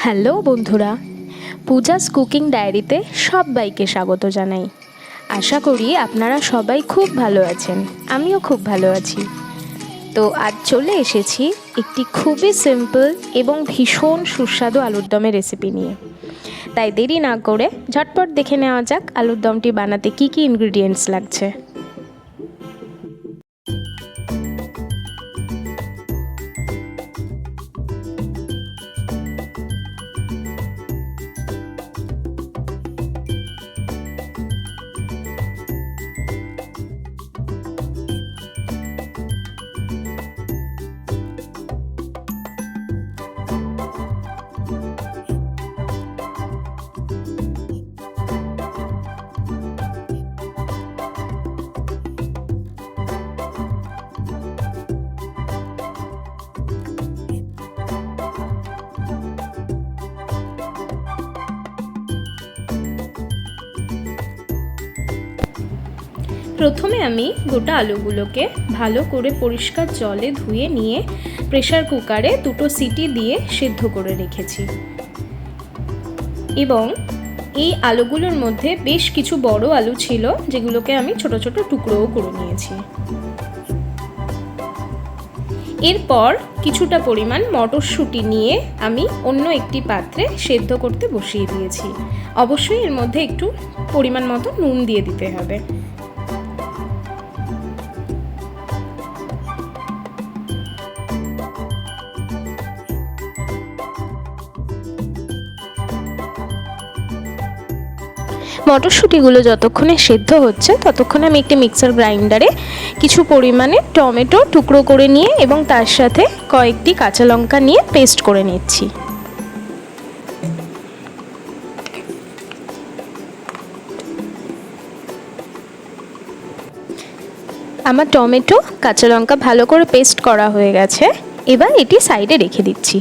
Hello বন্ধুরা, Puja's cooking ডায়েরিতে সবাইকে স্বাগত জানাই। আশা করি আপনারা সবাই খুব ভালো আছেন, আমিও খুব ভালো আছি। তো আজ চলে এসেছি একটি খুবই সিম্পল এবং ভীষণ সুস্বাদু আলুর দমের রেসিপি নিয়ে। তাই দেরি না করে ঝটপট দেখে নেওয়া যাক আলুর দমটি বানাতে কী কী ইনগ্রিডিয়েন্টস লাগছে। প্রথমে আমি গোটা আলুগুলোকে ভালো করে পরিষ্কার জলে ধুয়ে নিয়ে প্রেসার কুকারে 2টো সিটি দিয়ে সিদ্ধ করে রেখেছি। এবং এই আলুগুলোর মধ্যে বেশ কিছু বড় আলু ছিল, যেগুলোকে আমি ছোট ছোট টুকরোও করে নিয়েছি। এরপর কিছুটা পরিমাণ মটরশুঁটি নিয়ে আমি অন্য একটি পাত্রে সেদ্ধ করতে বসিয়ে দিয়েছি। অবশ্যই এর মধ্যে একটু পরিমাণ মতো নুন দিয়ে দিতে হবে। মটরশুঁটিগুলো যতক্ষণে সেদ্ধ হচ্ছে ততক্ষণে আমি একটি মিক্সার গ্রাইন্ডারে কিছু পরিমাণে টমেটো টুকরো করে নিয়ে এবং তার সাথে কয়েকটি কাঁচা লঙ্কা নিয়ে পেস্ট করে নিচ্ছি। আমার টমেটো কাঁচা লঙ্কা ভালো করে পেস্ট করা হয়ে গেছে। এবার এটি সাইডে রেখে দিচ্ছি।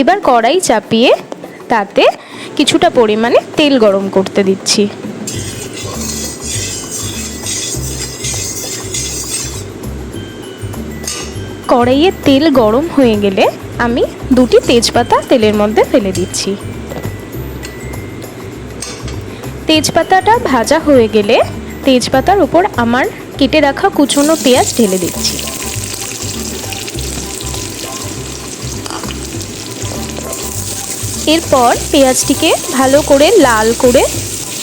এবার কড়াই চাপিয়ে তাতে কিছুটা পরিমাণে তেল গরম করতে দিচ্ছি। কড়াইয়ে তেল গরম হয়ে গেলে আমি 2টি তেজপাতা তেলের মধ্যে ফেলে দিচ্ছি। তেজপাতাটা ভাজা হয়ে গেলে তেজপাতার উপর আমার কেটে রাখা কুচনো পেঁয়াজ ঢেলে দিচ্ছি। এরপর পেঁয়াজটিকে ভালো করে লাল করে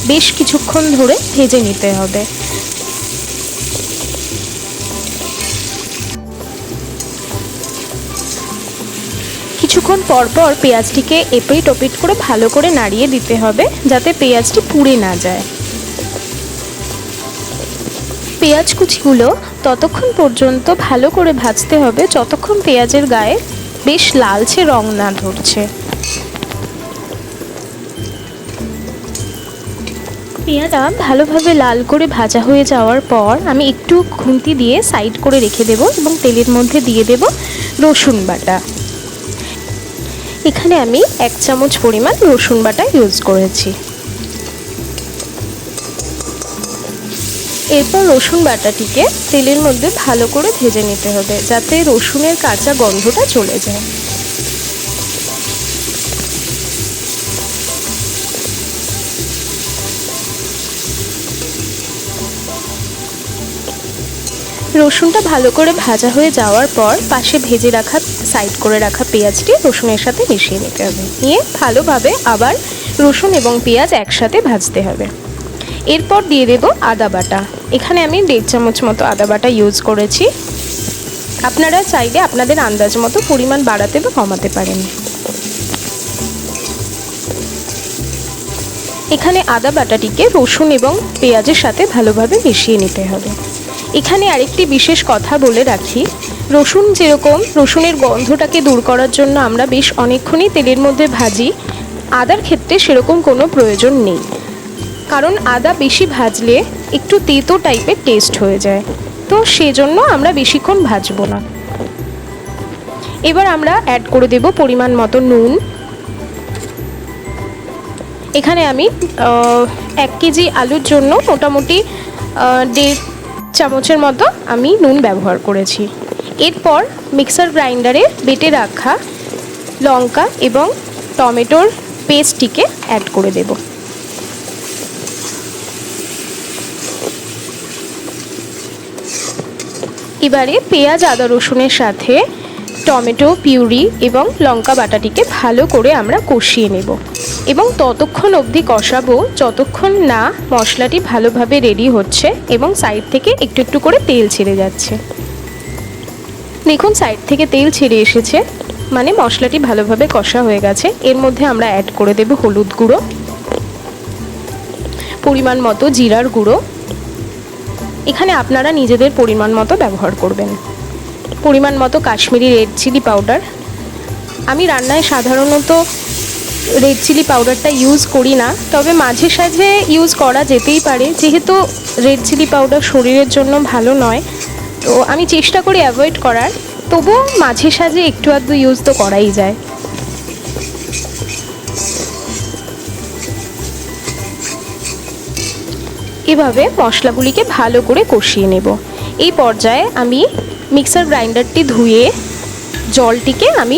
বেশ কিছুক্ষণ ধরে ভেজে নিতে হবে। কিছুক্ষণ পর পর পেঁয়াজটিকে এপিট ওপিট করে ভালো করে নাড়িয়ে দিতে হবে, যাতে পেঁয়াজটি পুড়ে না যায়। পেঁয়াজ কুচিগুলো ততক্ষণ পর্যন্ত ভালো করে ভাজতে হবে যতক্ষণ পেঁয়াজের গায়ে বেশ লালচে রং না ধরছে। পেঁয়াজটা ভালোভাবে লাল করে ভাজা হয়ে যাওয়ার পর আমি একটু খুন্তি দিয়ে সাইড করে রেখে দেব এবং তেলের মধ্যে দিয়ে দেব রসুন বাটা। এখানে আমি 1 চামচ পরিমাণ রসুন বাটা ইউজ করেছি। এরপর রসুন বাটাটিকে তেলের মধ্যে ভালো করে ভেজে নিতে হবে, যাতে রসুনের কাঁচা গন্ধটা চলে যায়। রসুনটা ভালো করে ভাজা হয়ে যাওয়ার পর পাশে ভেজে রাখা সাইড করে রাখা পেঁয়াজটি রসুনের সাথে মিশিয়ে নিতে হবে। নিয়ে ভালোভাবে আবার রসুন এবং পেঁয়াজ একসাথে ভাজতে হবে। এরপর দিয়ে দেব আদা বাটা। এখানে আমি 1.5 চামচ মতো আদা বাটা ইউজ করেছি। আপনারা চাইলে আপনাদের আন্দাজ মতো পরিমাণ বাড়াতে বা কমাতে পারেন। এখানে আদা বাটাটিকে রসুন এবং পেঁয়াজের সাথে ভালোভাবে মিশিয়ে নিতে হবে। এখানে আরেকটি বিশেষ কথা বলে রাখি, রসুনের গন্ধটাকে দূর করার জন্য আমরা বেশ অনেকক্ষণই তেলের মধ্যে ভাজি। আদার ক্ষেত্রে সেরকম কোনো প্রয়োজন নেই, কারণ আদা বেশি ভাজলে একটু তেতো টাইপের টেস্ট হয়ে যায়, তো সেজন্য আমরা বেশিক্ষণ ভাজবো না। এবার আমরা অ্যাড করে দেব পরিমাণ মতো নুন। এখানে আমি 1 কেজি আলুর জন্য মোটামুটি 1.5 চামচের মতো আমি নুন ব্যবহার করেছি। এরপর মিক্সার গ্রাইন্ডারে বেটে রাখা লঙ্কা এবং টমেটোর পেস্টটিকে অ্যাড করে দেব। এবারে পেঁয়াজ আদা রসুনের সাথে টমেটো পিউরি এবং লঙ্কা বাটাটিকে ভালো করে আমরা কষিয়ে নেব এবং ততক্ষণ অবধি কষাবো যতক্ষণ না মশলাটি ভালোভাবে রেডি হচ্ছে এবং সাইড থেকে একটু একটু করে তেল ছেড়ে যাচ্ছে। দেখুন সাইড থেকে তেল ছেড়ে এসেছে, মানে মশলাটি ভালোভাবে কষা হয়ে গেছে। এর মধ্যে আমরা অ্যাড করে দেব হলুদ গুঁড়ো, পরিমাণ মতো জিরার গুঁড়ো, এখানে আপনারা নিজেদের পরিমাণ মতো ব্যবহার করবেন, পরিমাণ মতো কাশ্মীরি রেড চিলি পাউডার। আমি রান্নায় সাধারণত রেড চিলি পাউডারটা ইউজ করি না, তবে মাঝে সাঝে ইউজ করা যেতেই পারে, যেহেতু রেড চিলি পাউডার শরীরের জন্য ভালো নয়, তো আমি চেষ্টা করি অ্যাভয়েড করার, তবুও মাঝে সাঝে একটু আধটু ইউজ তো করাই যায়। এভাবে মশলাগুলিকে ভালো করে কষিয়ে নেব। এই পর্যায়ে আমি মিক্সার গ্রাইন্ডারটি ধুয়ে জলটিকে আমি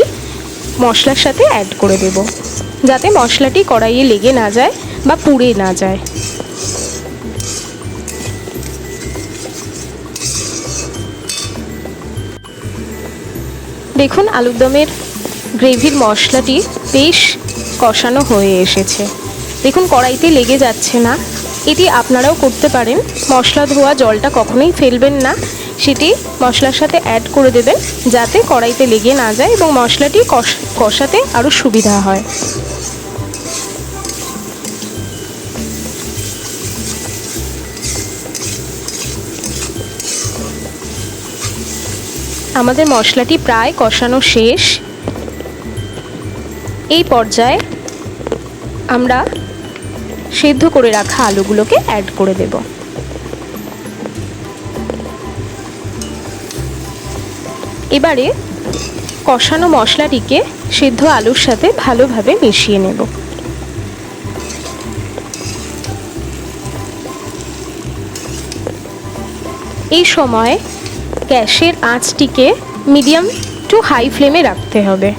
মশলার সাথে অ্যাড করে দেব, যাতে মশলাটি কড়াইয়ে লেগে না যায় বা পুড়ে না যায়। দেখুন আলুর দমের গ্রেভির মশলাটি বেশ কষানো হয়ে এসেছে। দেখুন কড়াইতে লেগে যাচ্ছে না। এটি আপনারাও করতে পারেন। মশলা ধোয়া জলটা কখনোই ফেলবেন না, সেটি মশলার সাথে অ্যাড করে দেবেন যাতে কড়াইতে লেগে না যায় এবং মশলাটি কষাতে আরও সুবিধা হয়। আমাদের মশলাটি প্রায় কষানো শেষ। এই পর্যায়ে আমরা সেদ্ধ করে রাখা আলুগুলোকে অ্যাড করে দেব। এবারে কষানো মশলাটিকে সেদ্ধ আলুর সাথে ভালোভাবে মিশিয়ে নেব। এই সময় গ্যাসের আঁচটিকে মিডিয়াম টু হাই ফ্লেমে রাখতে হবে।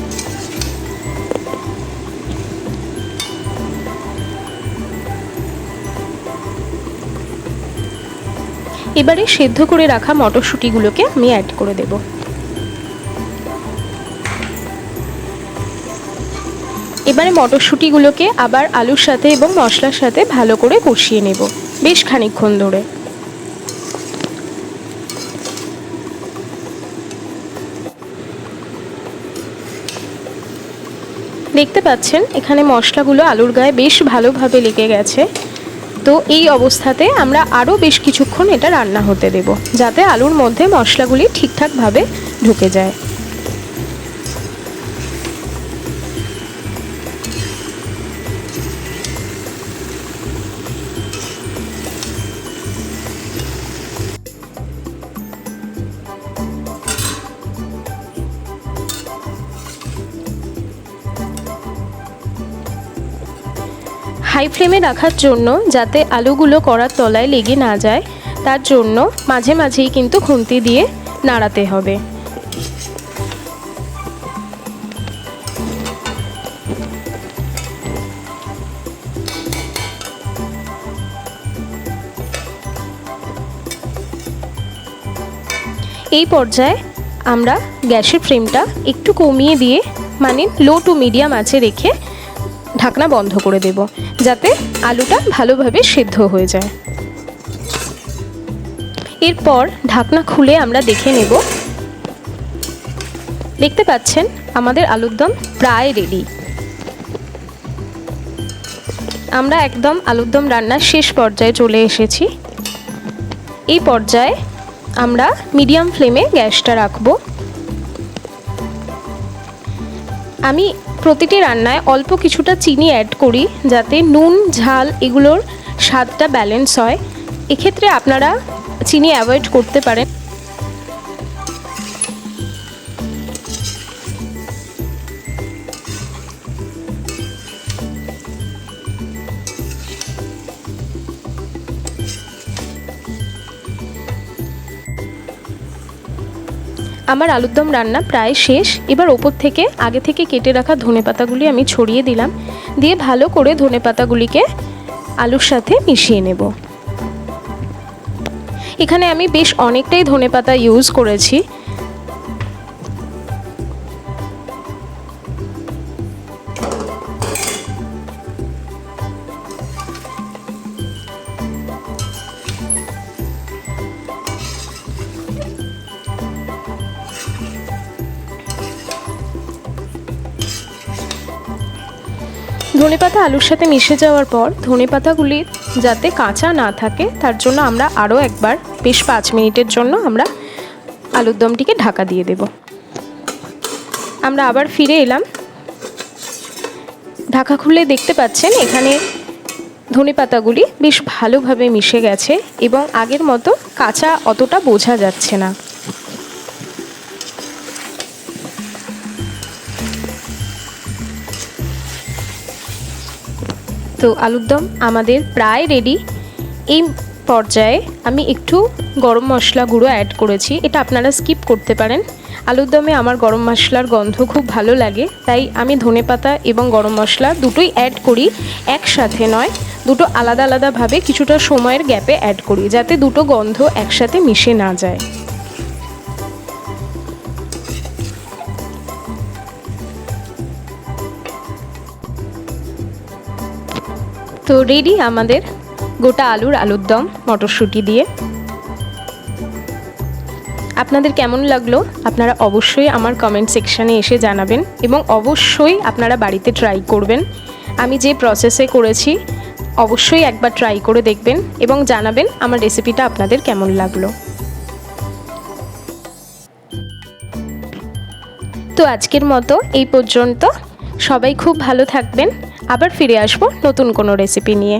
এবারে সেদ্ধ করে রাখা মটরশুঁটিগুলোকে আমি অ্যাড করে দেব। এবারে মটরশুঁটিগুলোকে আবার আলুর সাথে এবং মশলার সাথে ভালো করে কষিয়ে নেব বেশ খানিকক্ষণ ধরে। দেখতে পাচ্ছেন এখানে মশলাগুলো আলুর গায়ে বেশ ভালোভাবে লেগে গেছে। তো এই অবস্থাতে আমরা আরও বেশ কিছুক্ষণ এটা রান্না হতে দেব, যাতে আলুর মধ্যে মশলাগুলি ঠিকঠাকভাবে ঢুকে যায়। হাই ফ্লেমে রাখার জন্য যাতে আলুগুলো কড়ার তলায় লেগে না যায়, তার জন্য মাঝে মাঝেই কিন্তু খুন্তি দিয়ে নাড়াতে হবে। এই পর্যায়ে আমরা গ্যাসের ফ্লেমটা একটু কমিয়ে দিয়ে, মানে লো টু মিডিয়াম আঁচে রেখে ঢাকনা বন্ধ করে দেব, যাতে আলুটা ভালোভাবে সেদ্ধ হয়ে যায়। এরপর ঢাকনা খুলে আমরা দেখে নেব। দেখতে পাচ্ছেন আমাদের আলুর দম প্রায় রেডি। আমরা একদম আলুর দম রান্নার শেষ পর্যায়ে চলে এসেছি। এই পর্যায়ে আমরা মিডিয়াম ফ্লেমে গ্যাসটা রাখবো। আমি প্রতিটি রান্নায় অল্প কিছুটা চিনি অ্যাড করি, যাতে নুন ঝাল এগুলোর স্বাদটা ব্যালেন্স হয়। এক্ষেত্রে আপনারা চিনি অ্যাভয়েড করতে পারেন। আমার আলুর দম রান্না প্রায় শেষ। এবার ওপর থেকে আগে থেকে কেটে রাখা ধনেপাতাগুলি আমি ছড়িয়ে দিলাম, দিয়ে ভালো করে ধনেপাতাগুলিকে আলুর সাথে মিশিয়ে নেব। এখানে আমি বেশ অনেকটাই ধনেপাতা ইউজ করেছি। ধনেপাতা আলুর সাথে মিশে যাওয়ার পর ধনেপাতাগুলি যাতে কাঁচা না থাকে তার জন্য আমরা আরও একবার বেশ 5 মিনিটের জন্য আমরা আলুর দমটিকে ঢাকা দিয়ে দেব। আমরা আবার ফিরে এলাম। ঢাকা খুলে দেখতে পাচ্ছেন এখানে ধনেপাতাগুলি বেশ ভালোভাবে মিশে গেছে এবং আগের মতো কাঁচা অতটা বোঝা যাচ্ছে না। তো আলুর দম আমাদের প্রায় রেডি। এই পর্যায়ে আমি একটু গরম মশলা গুঁড়ো অ্যাড করেছি, এটা আপনারা স্কিপ করতে পারেন। আলুর দমে আমার গরম মশলার গন্ধ খুব ভালো লাগে, তাই আমি ধনেপাতা এবং গরম মশলা দুটোই অ্যাড করি, একসাথে নয়, দুটো আলাদা আলাদাভাবে কিছুটা সময়ের গ্যাপে অ্যাড করি, যাতে দুটো গন্ধ একসাথে মিশে না যায়। তো রেডি আমাদের গোটা আলুর দম মটরশুঁটি দিয়ে। আপনাদের কেমন লাগলো আপনারা অবশ্যই আমার কমেন্ট সেকশানে এসে জানাবেন এবং অবশ্যই আপনারা বাড়িতে ট্রাই করবেন। আমি যে প্রসেসে করেছি অবশ্যই একবার ট্রাই করে দেখবেন এবং জানাবেন আমার রেসিপিটা আপনাদের কেমন লাগলো। তো আজকের মতো এই পর্যন্ত। সবাই খুব ভালো থাকবেন। আবার ফিরে আসবো নতুন কোনো রেসিপি নিয়ে।